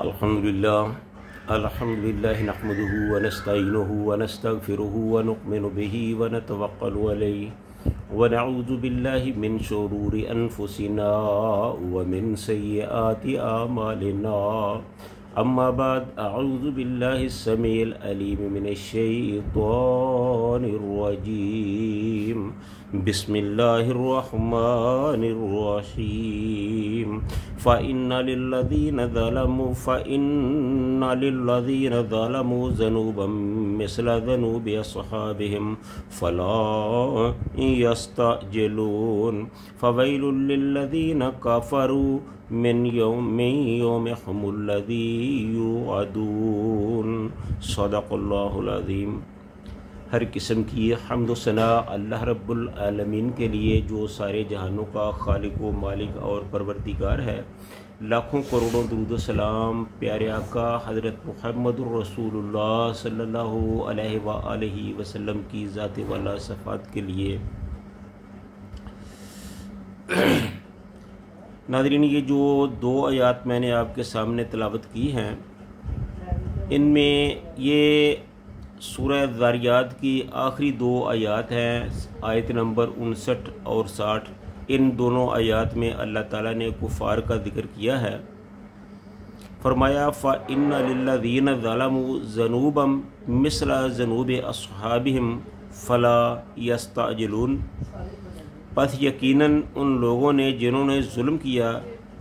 अल्हम्दुलिल्लाह नहमदुहु व नस्तईनुहु व नस्तगफिरुहु व नु'मिनु बिही व नतवक्कलु अलैहि व नऊज़ु बिल्लाहि मिन शुरूरि अनफुसिना व मिन सय्यिआति आमालिना। अम्मा बाद, अऊज़ु बिल्लाहि अस्समीइल अलीम मिनश शैतानिर रजीम। बिस्मिल्लाहिर रहमानिर रहीम। फ़इन्ना लिल्लज़ीना ज़लमू ज़नूबम मिस्ला ज़नूबि अस्हाबिहिम फ़ला यस्तअजिलून फ़वैलुल लिल्लज़ीना कफ़रू मिन यौमिहिमुल्लज़ी युअदून। सदक़ल्लाहुल अज़ीम। हर किस्म की हम्द व सना अल्लाह रब्बुल आलमीन के लिए, जो सारे जहानों का खालिक व मालिक और परवरदिगार है। लाखों करोड़ों दुरूद व सलाम प्यारे आका हज़रत मुहम्मदुर रसूलुल्लाह सल्लल्लाहु अलैहि वसल्लम की ज़ात वाला सफ़ात के लिए। नाज़रीन, ये जो दो आयात मैंने आपके सामने तिलावत की हैं, इनमें ये सूरह ज़ारियात की आखिरी दो आयात हैं, आयत नंबर 59 और 60। इन दोनों आयात में अल्लाह ताला ने कुफ़ार का ज़िक्र किया है। फरमाया फ़इन्ना लिल्लज़ीना ज़लमू ज़नूबम मिस्ला ज़नूबि अस्हाबिहिम फ़ला यस्तअजिलून। बस यकीनन उन लोगों ने जिन्होंने जुल्म किया,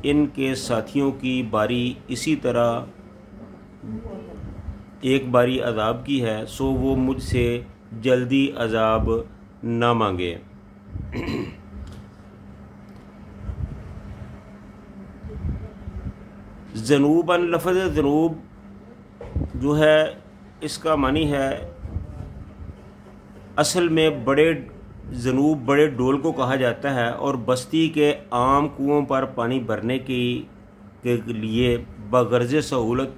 इनके साथियों की बारी इसी तरह एक बारी अज़ाब की है, सो वो मुझसे जल्दी अज़ाब ना मांगे। ज़नूबन, लफ्ज़ ज़नूब जो है इसका मानी है असल में ज़नूब बड़े डोल को कहा जाता है, और बस्ती के आम कुओं पर पानी भरने के लिए बगर्ज़ सहूलत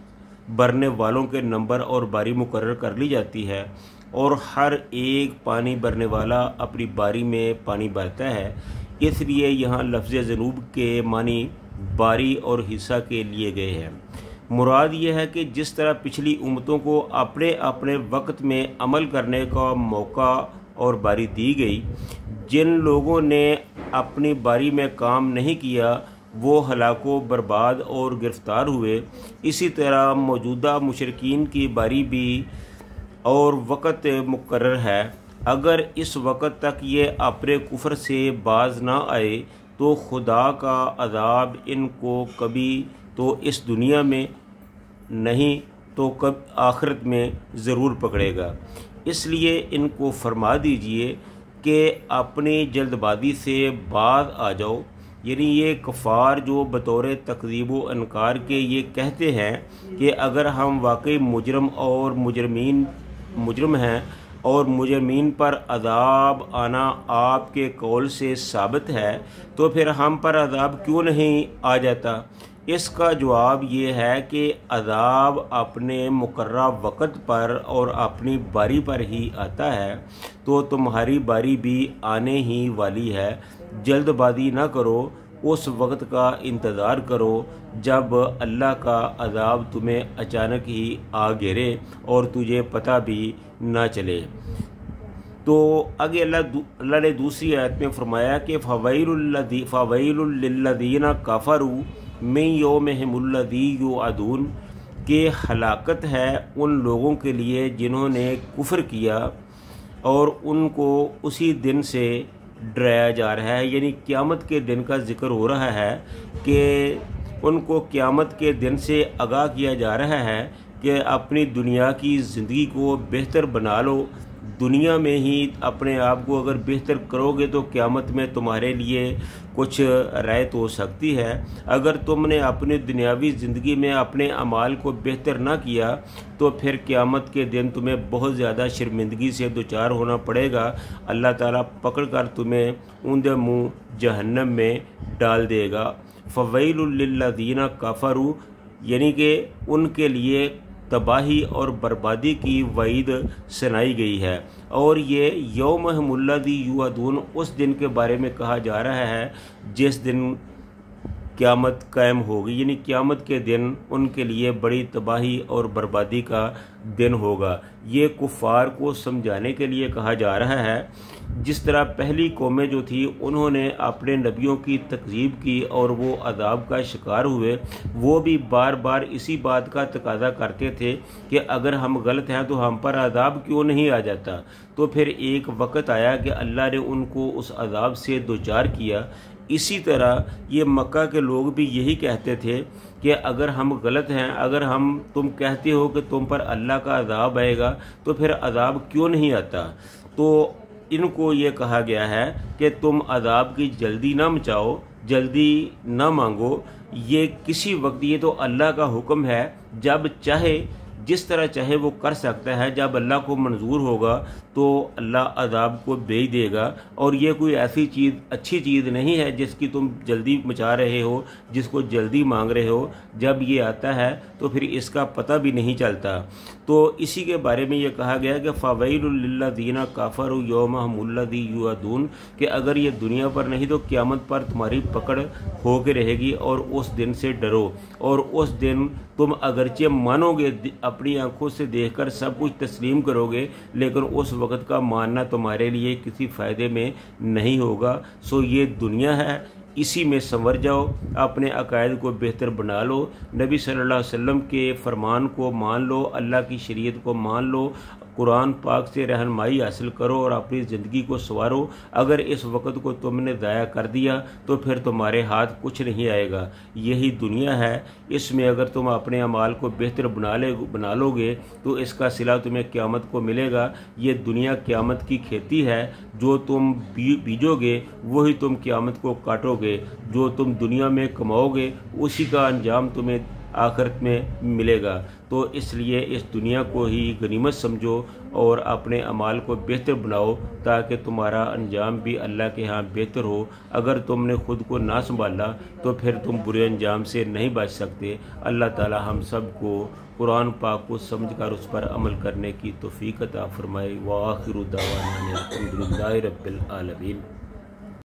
भरने वालों के नंबर और बारी मुकर्रर कर ली जाती है, और हर एक पानी भरने वाला अपनी बारी में पानी भरता है। इसलिए यहाँ लफ्ज़ ज़नूब के मानी बारी और हिस्सा के लिए गए हैं। मुराद यह है कि जिस तरह पिछली उम्मतों को अपने अपने वक्त में अमल करने का मौका और बारी दी गई, जिन लोगों ने अपनी बारी में काम नहीं किया वो हलाको बर्बाद और गिरफ़्तार हुए, इसी तरह मौजूदा मुशरिकीन की बारी भी और वक़्त मुकर्रर है। अगर इस वक़्त तक ये अपने कुफ्र से बाज ना आए तो खुदा का अज़ाब इनको कभी तो इस दुनिया में नहीं तो कब आखिरत में ज़रूर पकड़ेगा। इसलिए इनको फरमा दीजिए कि अपनी जल्दबाजी से बाज आ जाओ। यानी ये कफ़ार जो बतौर तकज़ीब व इनकार के ये कहते हैं कि अगर हम वाकई मुजरम हैं और मुजरमीन पर अज़ाब आना आपके कौल से साबित है, तो फिर हम पर अज़ाब क्यों नहीं आ जाता? इसका जवाब ये है कि अज़ाब अपने मुकर्रर वक़्त पर और अपनी बारी पर ही आता है, तो तुम्हारी बारी भी आने ही वाली है। जल्दबाजी ना करो, उस वक़्त का इंतज़ार करो जब अल्लाह का अज़ाब तुम्हें अचानक ही आ गिरे और तुझे पता भी ना चले। तो आगे अल्लाह ने दूसरी आयत में फरमाया कि फ़वैलुल लिल्लज़ीना कफ़रू मिन यौमिहिमुल्लज़ी युअदून, के हलाकत है उन लोगों के लिए जिन्होंने कुफ्र किया और उनको उसी दिन से डराया जा रहा है। यानी क़यामत के दिन का ज़िक्र हो रहा है कि उनको क़यामत के दिन से आगाह किया जा रहा है कि अपनी दुनिया की ज़िंदगी को बेहतर बना लो। दुनिया में ही अपने आप को अगर बेहतर करोगे तो क़यामत में तुम्हारे लिए कुछ रायत हो सकती है। अगर तुमने अपनी दुनियावी ज़िंदगी में अपने अमाल को बेहतर ना किया तो फिर क़यामत के दिन तुम्हें बहुत ज़्यादा शर्मिंदगी से दुचार होना पड़ेगा। अल्लाह ताला पकड़ कर तुम्हें ऊंधे मुँह जहन्नम में डाल देगा। फ़वैलुल लिल्लज़ीना कफ़रू, यानी कि उनके लिए तबाही और बर्बादी की वईद सुनाई गई है। और ये यौमिहिमुल्लज़ी युअदून उस दिन के बारे में कहा जा रहा है जिस दिन قیامت قائم ہوگی، یعنی قیامت کے دن ان کے لیے بڑی تباہی اور بربادی کا دن ہوگا۔ یہ کفار کو سمجھانے کے لیے کہا جا رہا ہے۔ جس طرح پہلی قومیں جو تھی انہوں نے اپنے نبیوں کی تکذیب کی اور وہ عذاب کا شکار ہوئے، وہ بھی بار بار اسی بات کا تقاضا کرتے تھے کہ اگر ہم غلط ہیں تو ہم پر عذاب کیوں نہیں آ جاتا۔ تو پھر ایک وقت آیا کہ اللہ نے ان کو اس عذاب سے دوچار کیا۔ اسی طرح یہ مکہ کے لوگ بھی یہی کہتے تھے کہ اگر ہم غلط ہیں، اگر تم کہتے ہو کہ تم پر اللہ کا عذاب آئے گا تو پھر عذاب کیوں نہیں آتا۔ تو ان کو یہ کہا گیا ہے کہ تم عذاب کی جلدی نہ مچاؤ، جلدی نہ مانگو، یہ کسی وقت، یہ تو اللہ کا حکم ہے، جب چاہے جس طرح چاہے وہ کر سکتا ہے۔ جب اللہ کو منظور ہوگا تو اللہ عذاب کو بھیج دے گا، اور یہ کوئی ایسی چیز، اچھی چیز نہیں ہے جس کی تم جلدی مچا رہے ہو، جس کو جلدی مانگ رہے ہو۔ جب یہ آتا ہے تو پھر اس کا پتہ بھی نہیں چلتا۔ تو اسی کے بارے میں یہ کہا گیا کہ فَوَيْلٌ لِّلَّذِينَ كَفَرُوا يَوْمَ هُمُ الَّذِي يُوعَدُونَ، کہ اگر یہ دنیا پر نہیں تو قیامت پر تمہاری پکڑ ہو کے رہے گی، اور اس دن سے ڈرو۔ اور اس دن تم اگرچہ مانو گے، اپنی آنکھوں سے دیکھ کر سب کچھ تسلیم کرو گے، لیکن اس وقت کا ماننا تمہارے لیے کسی فائدے میں نہیں ہوگا۔ سو یہ دنیا ہے، اسی میں سنور جاؤ، اپنے عقائد کو بہتر بنا لو، نبی صلی اللہ علیہ وسلم کے فرمان کو مان لو، اللہ کی شریعت کو مان لو، قرآن پاک سے رہنمائی حاصل کرو اور اپنی زندگی کو سنوارو۔ اگر اس وقت کو تم نے ضائع کر دیا تو پھر تمہارے ہاتھ کچھ نہیں آئے گا۔ یہی دنیا ہے، اس میں اگر تم اپنے اعمال کو بہتر بنا لو گے تو اس کا صلہ تمہیں قیامت کو ملے گا۔ یہ دنیا قیامت کی کھیتی ہے، جو تم بیجو گے وہی تم قیامت کو کاٹو گے، جو تم دنیا میں کماؤ گے اسی کا انجام تمہیں آخرت میں ملے گا۔ تو اس لیے اس دنیا کو ہی غنیمت سمجھو اور اپنے اعمال کو بہتر بناؤ تاکہ تمہارا انجام بھی اللہ کے ہاں بہتر ہو۔ اگر تم نے خود کو نہ سنبھالا تو پھر تم برے انجام سے نہیں بچ سکتے۔ اللہ تعالی ہم سب کو قرآن پاک کو سمجھ کر اس پر عمل کرنے کی توفیق عطا فرمائے۔ وآخر دعوانا الحمدللہ رب العالمین۔